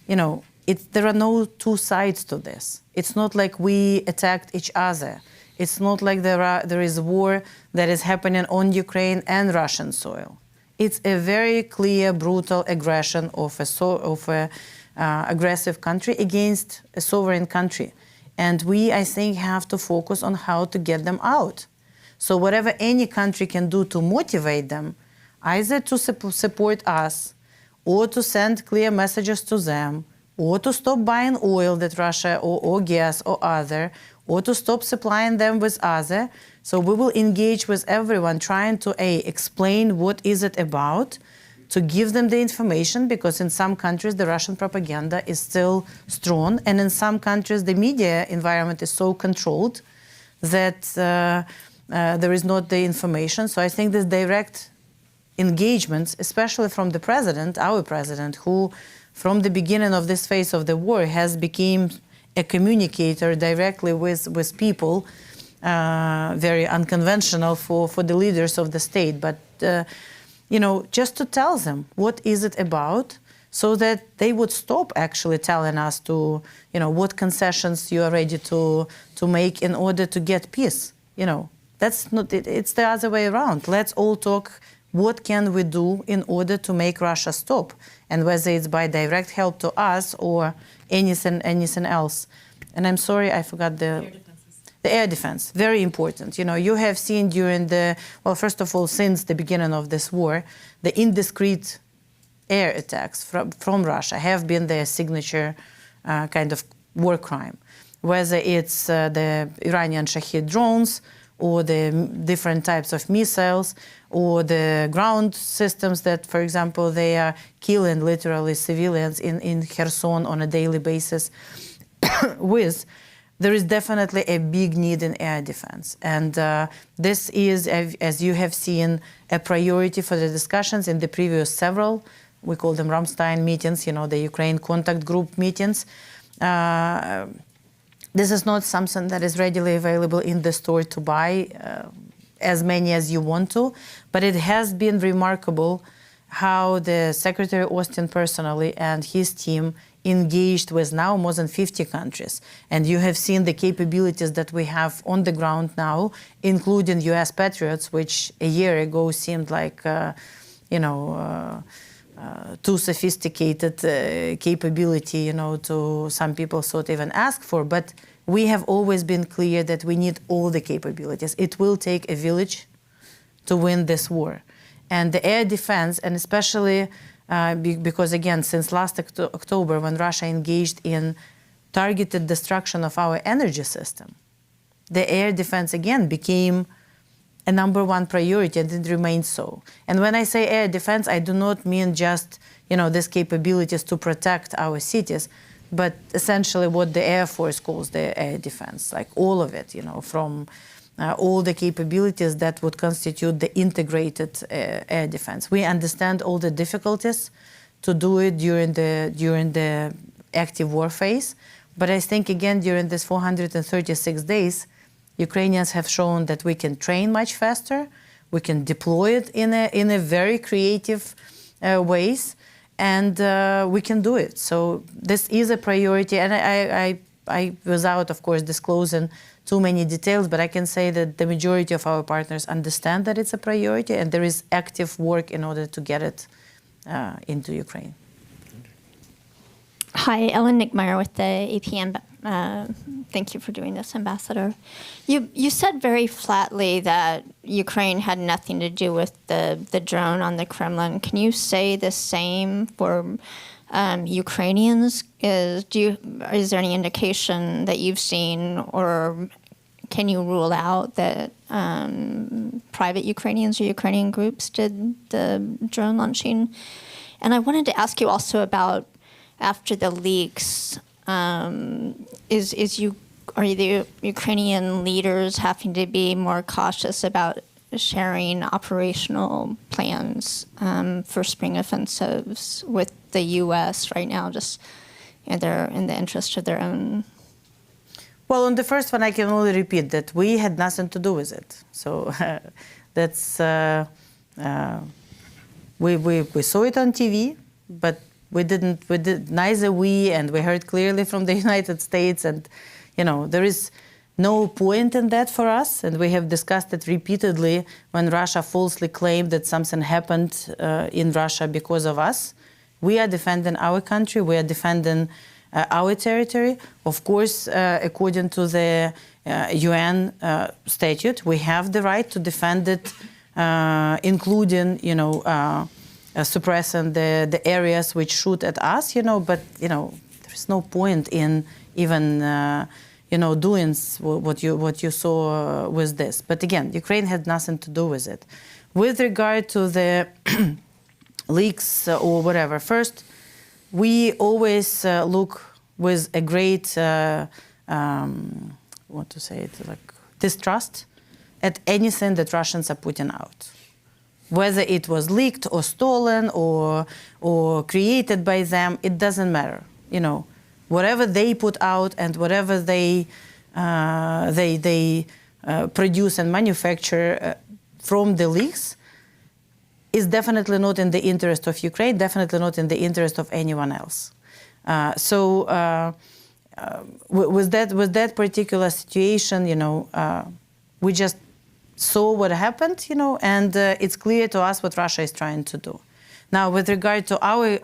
there are no two sides to this. It's not like we attacked each other. It's not like there is war that is happening on Ukraine and Russian soil. It's a very clear, brutal aggression of a aggressive country against a sovereign country. And we, I think, have to focus on how to get them out. So whatever any country can do to motivate them, either to support us, or to send clear messages to them, or to stop buying oil that Russia or gas or other, or to stop supplying them with other. So we will engage with everyone trying to explain what is it about, to give them the information, because in some countries the Russian propaganda is still strong, and in some countries the media environment is so controlled that there is not the information. So I think this direct engagements, especially from the president, our president, who from the beginning of this phase of the war has become a communicator directly with people, very unconventional for the leaders of the state, but just to tell them what is it about, so that they would stop actually telling us to, what concessions you are ready to make in order to get peace. That's not it. It's the other way around. Let's all talk. What can we do in order to make Russia stop? And whether it's by direct help to us or anything else. And I'm sorry, I forgot the air defense. Very important. You have seen during first of all, since the beginning of this war, the indiscreet air attacks from Russia have been their signature kind of war crime. Whether it's the Iranian Shahid drones, or the different types of missiles, or the ground systems that, for example, they are killing literally civilians in Kherson on a daily basis there is definitely a big need in air defense. And this is, as you have seen, a priority for the discussions in the previous several, we call them Ramstein meetings, the Ukraine contact group meetings. This is not something that is readily available in the store to buy as many as you want to, but it has been remarkable how the Secretary Austin personally and his team engaged with now more than 50 countries. And you have seen the capabilities that we have on the ground now, including US Patriots, which a year ago seemed like, too sophisticated capability, to some people thought even ask for. But we have always been clear that we need all the capabilities. It will take a village to win this war. And the air defense, and especially because, again, since last October, when Russia engaged in targeted destruction of our energy system, the air defense, again, became a number one priority, and it remains so. And when I say air defense, I do not mean just, these capabilities to protect our cities, but essentially what the Air Force calls the air defense, like all of it, from all the capabilities that would constitute the integrated air defense. We understand all the difficulties to do it during the active war phase, but I think, again, during this 436 days, Ukrainians have shown that we can train much faster, we can deploy it in a very creative ways, and we can do it. So this is a priority, and I without, of course, disclosing too many details, but I can say that the majority of our partners understand that it's a priority, and there is active work in order to get it into Ukraine. Hi, Ellen Nickmeyer with the APM. Thank you for doing this, Ambassador. You said very flatly that Ukraine had nothing to do with the drone on the Kremlin. Can you say the same for Ukrainians? Is there any indication that you've seen, or can you rule out that private Ukrainians or Ukrainian groups did the drone launching? And I wanted to ask you also about, after the leaks, are the Ukrainian leaders having to be more cautious about sharing operational plans for spring offensives with the U.S. right now, just in the interest of their own? Well, on the first one, I can only repeat that we had nothing to do with it. So that's we saw it on TV, but neither we, and we heard clearly from the United States, and there is no point in that for us, and we have discussed it repeatedly when Russia falsely claimed that something happened in Russia because of us. We are defending our country, we are defending our territory. Of course, according to the UN statute, we have the right to defend it, including, suppressing the areas which shoot at us, but, there's no point in even, doing what you saw with this. But again, Ukraine had nothing to do with it. With regard to the leaks or whatever, first, we always look with a great, distrust at anything that Russians are putting out. Whether it was leaked or stolen or created by them, it doesn't matter. Whatever they put out and whatever they produce and manufacture from the leaks is definitely not in the interest of Ukraine, definitely not in the interest of anyone else. With that particular situation, we just saw what happened, and it's clear to us what Russia is trying to do. Now, with regard to our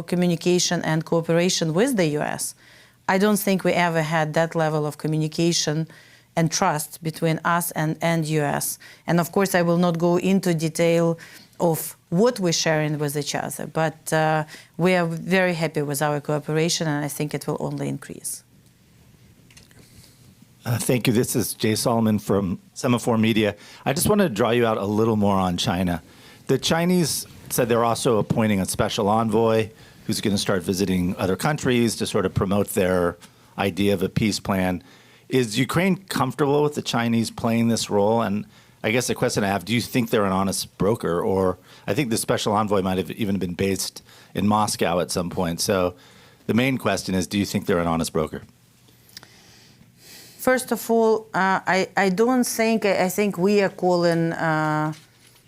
communication and cooperation with the U.S., I don't think we ever had that level of communication and trust between us and U.S. And of course, I will not go into detail of what we're sharing with each other, but we are very happy with our cooperation, and I think it will only increase. Thank you. This is Jay Solomon from Semaphore Media. I just wanted to draw you out a little more on China. The Chinese said they're also appointing a special envoy who's going to start visiting other countries to sort of promote their idea of a peace plan. Is Ukraine comfortable with the Chinese playing this role? And I guess the question I have, do you think they're an honest broker? Or I think the special envoy might have even been based in Moscow at some point. So the main question is, do you think they're an honest broker? First of all, I don't think, I think we are calling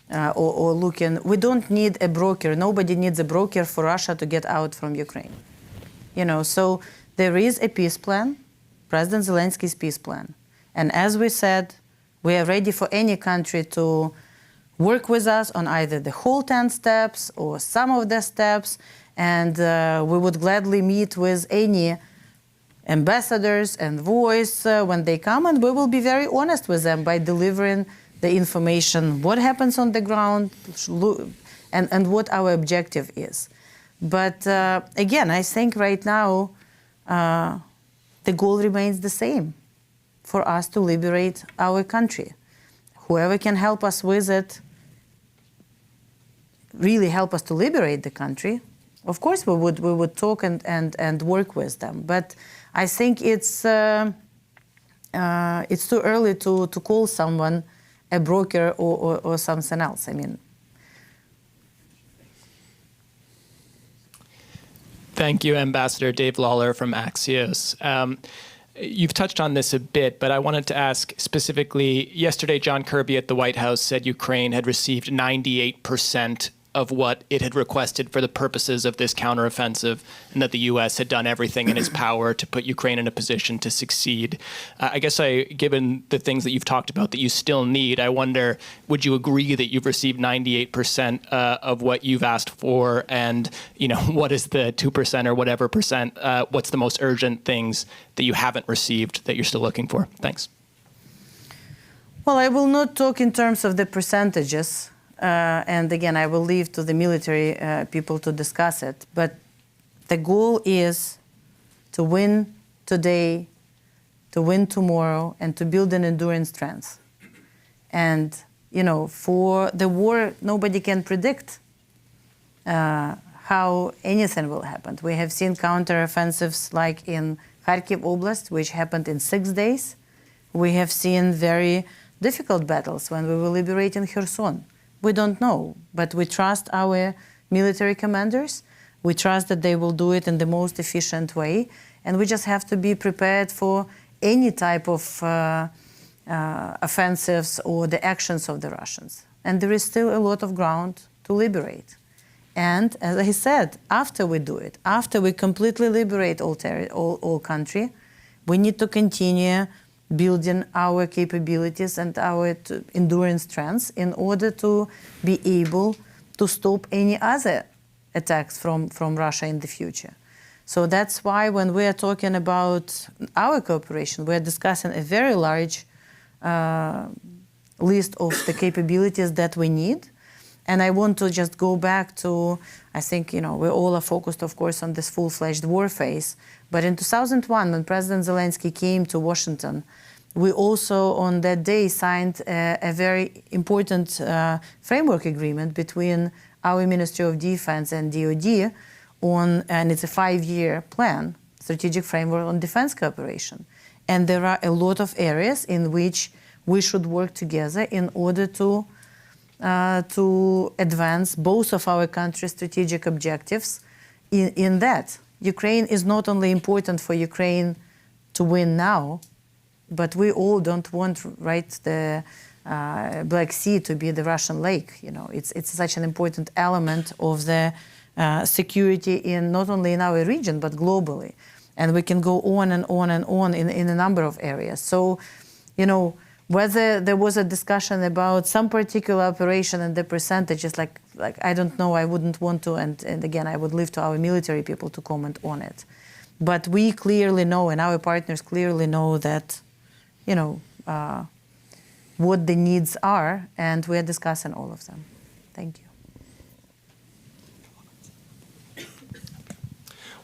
or looking, we don't need a broker. Nobody needs a broker for Russia to get out from Ukraine. So there is a peace plan, President Zelensky's peace plan. And as we said, we are ready for any country to work with us on either the whole 10 steps or some of the steps. And we would gladly meet with any ambassadors and envoys when they come, and we will be very honest with them by delivering the information, what happens on the ground, and what our objective is. But again, I think right now the goal remains the same, for us to liberate our country. Whoever can help us with it, really help us to liberate the country, of course we would talk and work with them. But I think it's too early to call someone a broker or something else. I mean. Thank you, Ambassador Dave Lawler from Axios. You've touched on this a bit, but I wanted to ask specifically, yesterday John Kirby at the White House said Ukraine had received 98% of what it had requested for the purposes of this counteroffensive, and that the U.S. had done everything in its power to put Ukraine in a position to succeed. I guess given the things that you've talked about that you still need, I wonder, would you agree that you've received 98% of what you've asked for? And, what is the 2% or whatever percent, what's the most urgent things that you haven't received that you're still looking for? Thanks. Well, I will not talk in terms of the percentages. And again, I will leave to the military people to discuss it. But the goal is to win today, to win tomorrow, and to build an enduring strength. And, for the war, nobody can predict how anything will happen. We have seen counteroffensives like in Kharkiv Oblast, which happened in 6 days. We have seen very difficult battles when we were liberating Kherson. We don't know, but we trust our military commanders. We trust that they will do it in the most efficient way, and we just have to be prepared for any type of offensives or the actions of the Russians. And there is still a lot of ground to liberate. And as I said, after we do it, after we completely liberate all country, we need to continue building our capabilities and our endurance strengths in order to be able to stop any other attacks from Russia in the future. So that's why when we are talking about our cooperation, we are discussing a very large list of the capabilities that we need. And I want to just go back to, I think, we all are focused, of course, on this full-fledged war phase. But in 2001, when President Zelensky came to Washington, we also, on that day, signed a very important framework agreement between our Ministry of Defense and DoD and it's a 5-year plan, strategic framework on defense cooperation. And there are a lot of areas in which we should work together in order to advance both of our country's strategic objectives in that. Ukraine is not only important for Ukraine to win now, but we all don't want, the Black Sea to be the Russian lake. It's such an important element of the security not only in our region, but globally. And we can go on and on and on in a number of areas. So, whether there was a discussion about some particular operation and the percentages, like I don't know, I wouldn't want to, and again, I would leave to our military people to comment on it. But we clearly know, and our partners clearly know that, what the needs are, and we are discussing all of them. Thank you.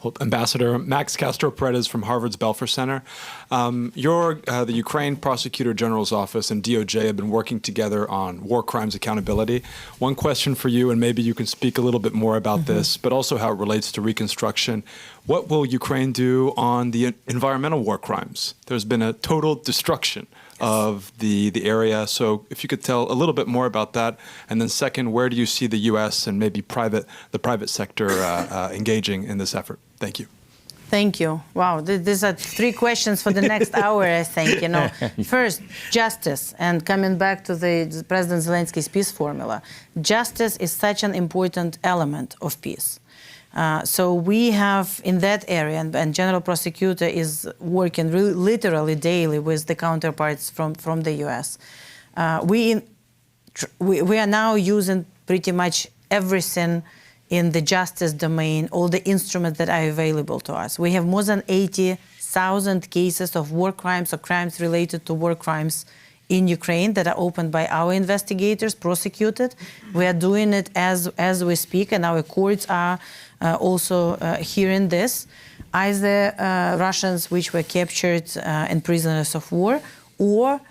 Well, Ambassador Max Castro-Paredes from Harvard's Belfer Center. The Ukraine Prosecutor General's Office and DOJ have been working together on war crimes accountability. One question for you, and maybe you can speak a little bit more about this, but also how it relates to reconstruction. What will Ukraine do on the environmental war crimes? There's been a total destruction of the area. So if you could tell a little bit more about that. And then second, where do you see the U.S. and maybe the private sector engaging in this effort? Thank you. Thank you. Wow, these are 3 questions for the next hour, I think. First, justice, and coming back to the President Zelensky's peace formula. Justice is such an important element of peace. So we have in that area, and General Prosecutor is working literally daily with the counterparts from the U.S. We are now using pretty much everything in the justice domain, all the instruments that are available to us. We have more than 80,000 cases of war crimes or crimes related to war crimes in Ukraine that are opened by our investigators, prosecuted. We are doing it as we speak, and our courts are also hearing this. Either Russians which were captured and prisoners of war, or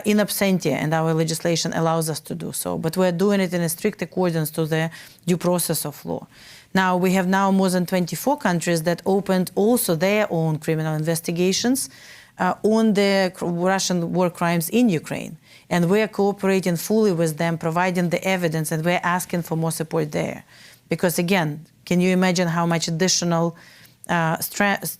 in absentia, and our legislation allows us to do so. But we're doing it in a strict accordance to the due process of law. Now, we have now more than 24 countries that opened also their own criminal investigations on the Russian war crimes in Ukraine. And we are cooperating fully with them, providing the evidence, and we're asking for more support there. Because again, can you imagine how much additional stress,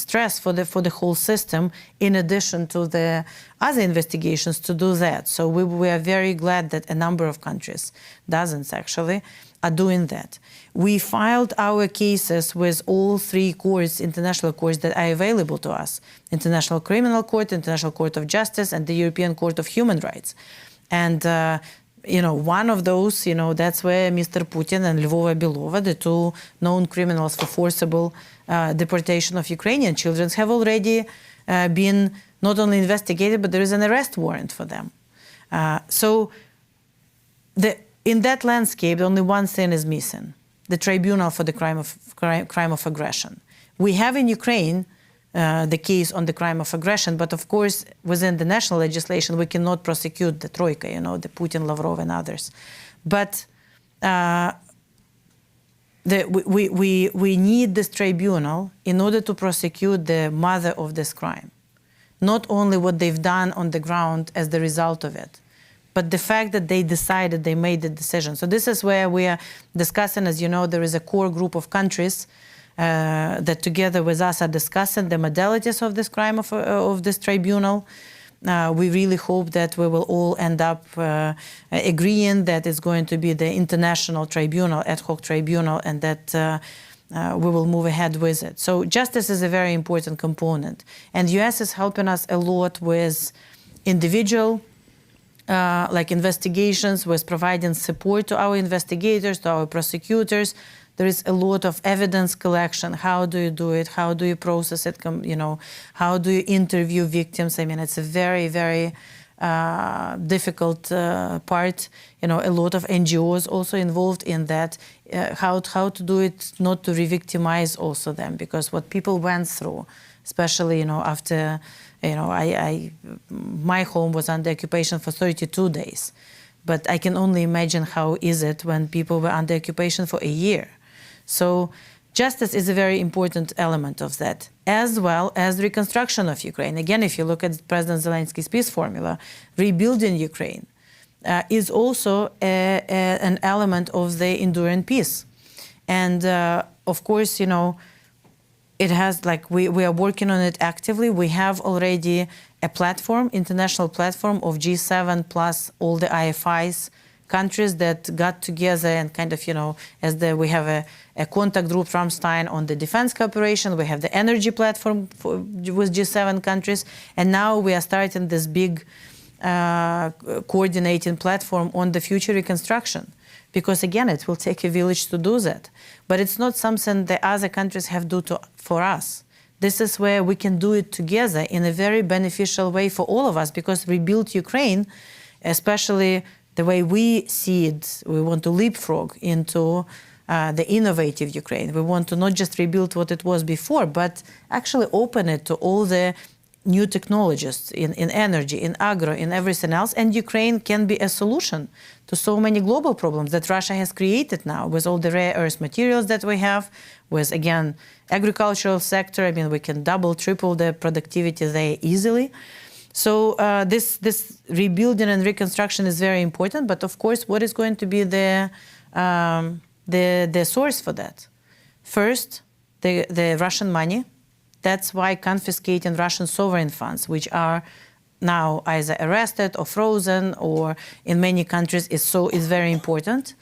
stress for the whole system, in addition to the other investigations to do that. So we are very glad that a number of countries, dozens actually, are doing that. We filed our cases with all 3 courts, international courts that are available to us: International Criminal Court, International Court of Justice, and the European Court of Human Rights. And one of those, that's where Mr. Putin and Lvova Belova, the 2 known criminals for forcible deportation of Ukrainian children, have already been not only investigated, but there is an arrest warrant for them. In that landscape, only one thing is missing: the tribunal for the crime of aggression. We have in Ukraine the case on the crime of aggression, but of course, within the national legislation, we cannot prosecute the Troika, the Putin, Lavrov, and others. But we need this tribunal in order to prosecute the mother of this crime. Not only what they've done on the ground as the result of it, but the fact that they decided, they made the decision. So this is where we are discussing, as you know, there is a core group of countries that together with us are discussing the modalities of this crime, of this tribunal. We really hope that we will all end up agreeing that it's going to be the international tribunal, ad hoc tribunal, and that we will move ahead with it. So justice is a very important component. And the US is helping us a lot with individual investigations, with providing support to our investigators, to our prosecutors. There is a lot of evidence collection. How do you do it? How do you process it? How do you interview victims? I mean, it's a very, very difficult part. A lot of NGOs also involved in that. How to do it, not to re-victimize also them, because what people went through, especially after my home was under occupation for 32 days, but I can only imagine how is it when people were under occupation for a year. So justice is a very important element of that, as well as reconstruction of Ukraine. Again, if you look at President Zelensky's peace formula, rebuilding Ukraine is also an element of the enduring peace. And of course, it has, we are working on it actively. We have already a platform, international platform of G7 plus all the IFIs, countries that got together and kind of, we have a contact group, Ramstein, on the defense cooperation. We have the energy platform with G7 countries. And now we are starting this big coordinating platform on the future reconstruction. Because again, it will take a village to do that. But it's not something that other countries have to do for us. This is where we can do it together in a very beneficial way for all of us, because rebuild Ukraine, especially the way we see it, we want to leapfrog into the innovative Ukraine. We want to not just rebuild what it was before, but actually open it to all the new technologies in energy, in agro, in everything else. And Ukraine can be a solution to so many global problems that Russia has created now, with all the rare earth materials that we have, with, again, agricultural sector. I mean, we can double, triple the productivity there easily. So this rebuilding and reconstruction is very important. But of course, what is going to be the source for that? First, the Russian money. That's why confiscating Russian sovereign funds, which are now either arrested or frozen, or in many countries is very important.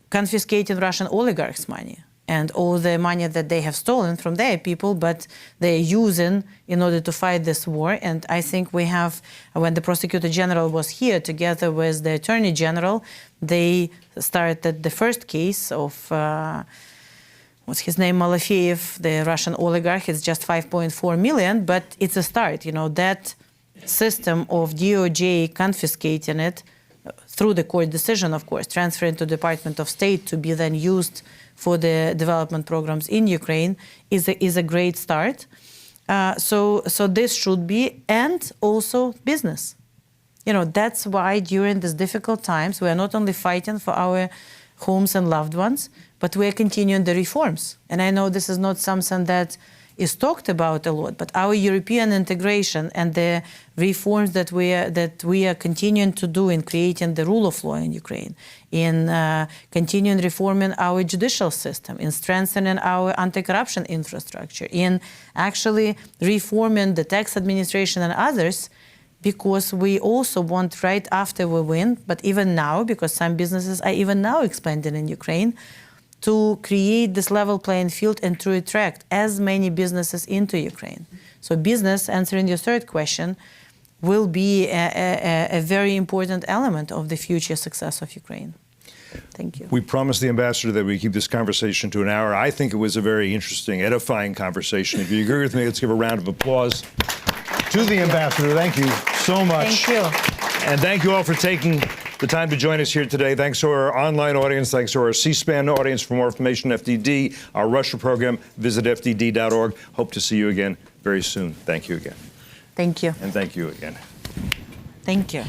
Confiscating Russian oligarchs' money and all the money that they have stolen from their people, but they're using in order to fight this war. And I think we have, when the Prosecutor General was here together with the Attorney General, they started the first case of what's his name, Malafeyev, the Russian oligarch. It's just 5.4 million, but it's a start. That system of DOJ confiscating it through the court decision, of course, transferring to the Department of State to be then used for the development programs in Ukraine is a great start. So this should be, and also business. That's why during these difficult times, we are not only fighting for our homes and loved ones, but we are continuing the reforms. And I know this is not something that is talked about a lot, but our European integration and the reforms that we are continuing to do in creating the rule of law in Ukraine, in continuing reforming our judicial system, in strengthening our anti-corruption infrastructure, in actually reforming the tax administration and others, because we also want, right after we win, but even now, because some businesses are even now expanding in Ukraine, to create this level playing field and to attract as many businesses into Ukraine. So business, answering your third question, will be a very important element of the future success of Ukraine. Thank you. We promised the ambassador that we keep this conversation to an hour. I think it was a very interesting, edifying conversation. If you agree with me, let's give a round of applause to the ambassador. Thank you so much. Thank you. And thank you all for taking the time to join us here today. Thanks to our online audience. Thanks to our C-SPAN audience. For more information, FDD, our Russia program, visit fdd.org. Hope to see you again very soon. Thank you again. Thank you. And thank you again. Thank you.